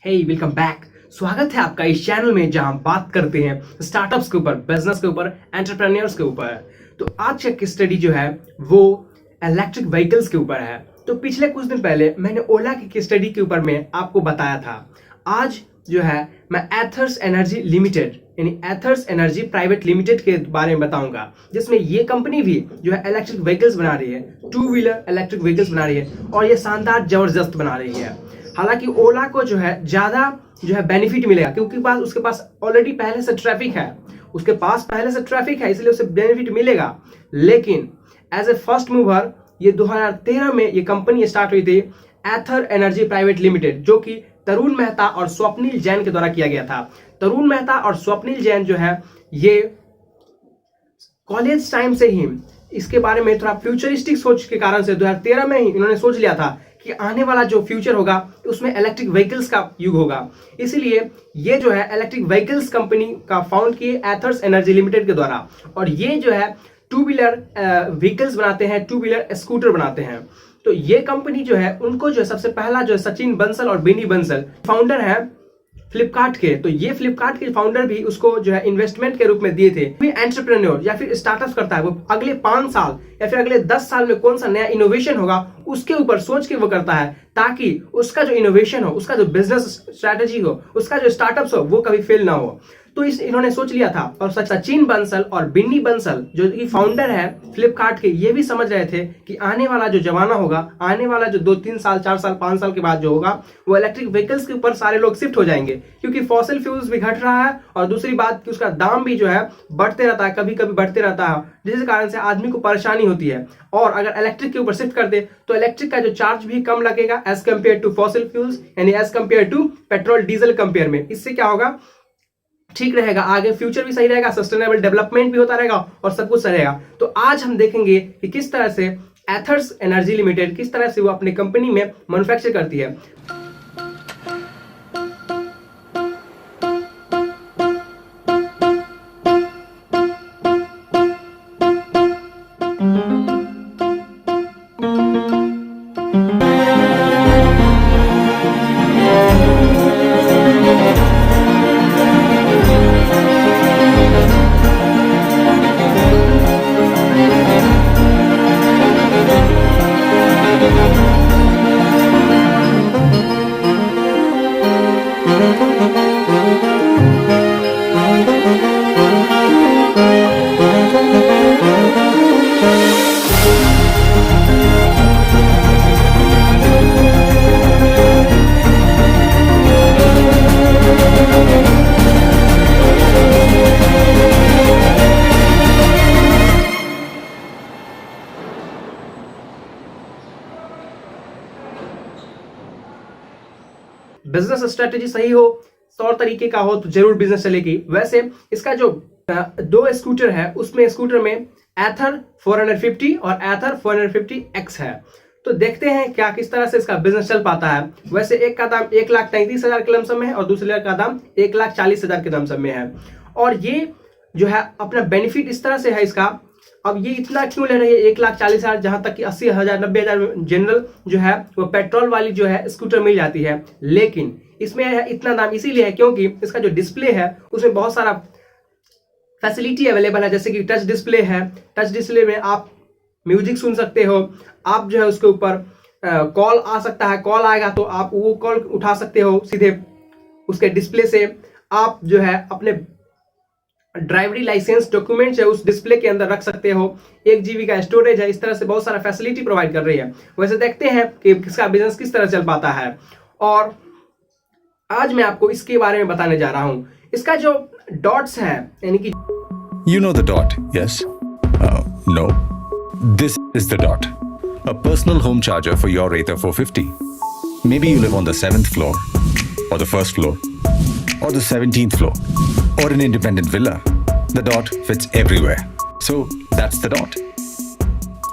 हे welcome back. स्वागत है आपका इस चैनल में जहां हम बात करते हैं स्टार्टअप्स के ऊपर, बिजनेस के ऊपर, एंटरप्रेन्योर्स के ऊपर। तो आज का स्टडी जो है वो इलेक्ट्रिक व्हीकल्स के ऊपर है। तो पिछले कुछ दिन पहले मैंने ओला की स्टडी के ऊपर में आपको बताया था। आज जो है मैं एथर्स एनर्जी लिमिटेड यानी एथर्स एनर्जी प्राइवेट लिमिटेड के बारे में बताऊंगा, जिसमें ये कंपनी भी जो है इलेक्ट्रिक व्हीकल्स बना रही है, 2 व्हीलर इलेक्ट्रिक व्हीकल्स बना रही है और ये शानदार जबरदस्त बना रही है। हालांकि ओला को जो है ज्यादा जो है बेनिफिट मिलेगा क्योंकि उसके पास ऑलरेडी पहले से ट्रैफिक है, इसलिए उसे बेनिफिट मिलेगा। लेकिन एज ए फर्स्ट मूवर ये 2013 में ये कंपनी स्टार्ट हुई थी, एथर एनर्जी प्राइवेट लिमिटेड, जो कि तरुण मेहता और स्वप्निल जैन के द्वारा किया गया था। तरुण मेहता और स्वप्निल जैन जो है ये कॉलेज टाइम से ही इसके बारे में थोड़ा फ्यूचरिस्टिक सोच के कारण से 2013 में ही इन्होंने सोच लिया था कि आने वाला जो फ्यूचर होगा उसमें इलेक्ट्रिक व्हीकल्स का युग होगा। इसीलिए ये जो है इलेक्ट्रिक व्हीकल्स कंपनी का फाउंड किए एथर्स एनर्जी लिमिटेड के द्वारा, और ये जो है 2 व्हीलर व्हीकल्स बनाते हैं, 2 व्हीलर स्कूटर बनाते हैं। तो ये कंपनी जो है उनको जो है सबसे पहला जो है सचिन बंसल और बिनी बंसल फाउंडर है फ्लिपकार्ट के। तो ये फ्लिपकार्ट के फाउंडर भी उसको जो है इन्वेस्टमेंट के रूप में दिए थे। कोई एंटरप्रेन्योर या फिर स्टार्टअप करता है, वो अगले 5 साल या फिर अगले 10 साल में कौन सा नया इनोवेशन होगा उसके ऊपर सोच के वो करता है, ताकि उसका जो इनोवेशन हो, उसका जो बिजनेस स्ट्रैटेजी हो, उसका जो स्टार्टअप्स हो, वो कभी फेल ना हो। तो इन्होंने सोच लिया था। और सचिन बंसल और बिन्नी बंसल जो कि फाउंडर है फ्लिपकार्ट के, ये भी समझ रहे थे कि आने वाला जो जमाना होगा, आने वाला जो 2-3 साल 4 साल 5 साल के बाद जो होगा वो इलेक्ट्रिक व्हीकल्स के ऊपर सारे लोग शिफ्ट हो जाएंगे, क्योंकि फॉसिल फ्यूल्स भी घट रहा है और दूसरी बात कि उसका दाम भी जो है बढ़ते रहता है, कभी कभी बढ़ते रहता है, जिस कारण से आदमी को परेशानी होती है। और अगर इलेक्ट्रिक के ऊपर शिफ्ट कर दे तो इलेक्ट्रिक का जो चार्ज भी कम लगेगा as compared to fossil fuels, यानी as compared to petrol diesel compare में। इससे क्या होगा, ठीक रहेगा, आगे फ्यूचर भी सही रहेगा, सस्टेनेबल डेवलपमेंट भी होता रहेगा और सब कुछ सही रहेगा। तो आज हम देखेंगे कि किस तरह से एथर्स एनर्जी लिमिटेड किस तरह से वो अपनी कंपनी में मैन्युफैक्चर करती है। बिजनेस स्ट्रेटेजी सही हो, तौर तरीके का हो, तो जरूर बिजनेस चलेगी। वैसे इसका जो 2 स्कूटर है उसमें स्कूटर में एथर 450 और एथर 450X है। तो देखते हैं क्या किस तरह से इसका बिजनेस चल पाता है। वैसे एक का दाम 1,33,000 के लमसम में है और दूसरे का दाम 1,40,000 के लमसम में है। और ये जो है अपना बेनिफिट इस तरह से है इसका, अब ये इतना क्यों ले रही है 1,40,000, जहां तक कि 80,000 90,000 जनरल जो है वो पेट्रोल वाली जो है स्कूटर मिल जाती है। लेकिन इसमें इतना दाम इसीलिए है क्योंकि इसका जो डिस्प्ले है उसमें बहुत सारा फैसिलिटी अवेलेबल है, जैसे कि टच डिस्प्ले है। टच डिस्प्ले में आप म्यूजिक सुन सकते हो, आप जो है उसके ऊपर कॉल आ सकता है, कॉल आएगा तो आप वो कॉल उठा सकते हो सीधे उसके डिस्प्ले से। आप जो है अपने ड्राइवरी लाइसेंस डॉक्यूमेंट्स है उस डिस्प्ले के अंदर रख सकते हो। 1 GB का स्टोरेज है, इस तरह से बहुत सारा फैसिलिटी प्रोवाइड कर रही है। वैसे देखते हैं कि इसका बिजनेस किस तरह चल पाता है, और आज मैं आपको इसके बारे में बताने जा रहा हूं। इसका जो डॉट्स है यानी कि You know the dot, yes? No. This is the dot. A personal home charger for your Ather 450. Maybe you live on the 7th floor, or the 1st floor, or the 17th floor, or an independent villa. The dot fits everywhere. So that's the dot.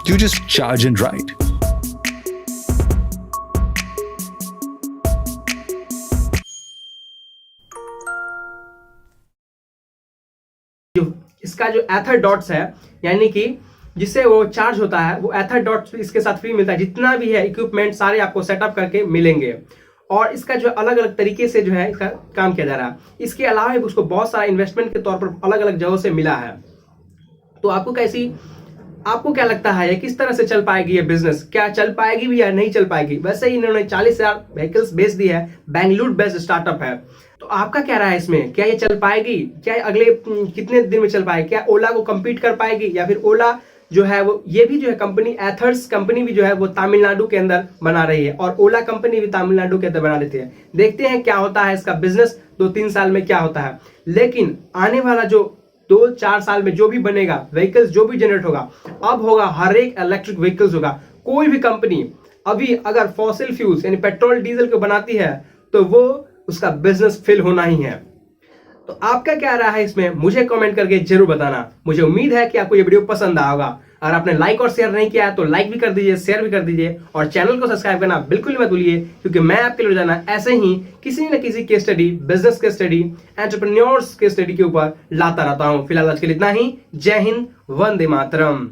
You just charge and ride. इसका जो एथर dots है यानी कि जिससे वो charge होता है, वो एथर डॉट्स इसके साथ फ्री मिलता है। जितना भी है इक्विपमेंट सारे आपको सेटअप करके मिलेंगे। और इसका जो अलग अलग तरीके से जो है इसका काम किया जा रहा है। इसके अलावा भी उसको बहुत सारा इन्वेस्टमेंट के तौर पर अलग अलग जगहों से मिला है। तो आपको क्या लगता है किस तरह से चल पाएगी ये बिजनेस? क्या चल पाएगी भी या नहीं चल पाएगी? वैसे ही इन्होंने 40,000 व्हीकल्स बेच दी है, बेंगलुरु बेस्ड स्टार्टअप है। तो आपका क्या राय है इसमें? क्या ये चल पाएगी? क्या अगले कितने दिन में चल पाएगी? क्या ओला को compete कर पाएगी? या फिर ओला जो है वो ये भी जो है कंपनी एथर्स कंपनी भी जो है वो तमिलनाडु के अंदर बना रही है और ओला कंपनी भी तमिलनाडु के अंदर बना लेती है। देखते हैं क्या होता है इसका बिजनेस 2-3 साल में क्या होता है। लेकिन आने वाला जो 2-4 साल में जो भी बनेगा, व्हीकल्स जो भी जनरेट होगा, अब होगा हर एक इलेक्ट्रिक व्हीकल्स होगा। कोई भी कंपनी अभी अगर फॉसिल फ्यूल्स यानी पेट्रोल डीजल को बनाती है तो वो उसका बिजनेस फेल होना ही है। तो आपका क्या राय है इसमें? मुझे कमेंट करके जरूर बताना। मुझे उम्मीद है कि आपको ये वीडियो पसंद आया होगा। अगर आपने लाइक और शेयर नहीं किया है तो लाइक भी कर दीजिए, शेयर भी कर दीजिए और चैनल को सब्सक्राइब करना बिल्कुल मत भूलिए, क्योंकि मैं आपके लिए रोजाना ऐसे ही किसी न किसी case study, business case study, entrepreneurs case study के ऊपर लाता रहता हूं। फिलहाल आज के लिए इतना ही। जय हिंद, वंदे मातरम।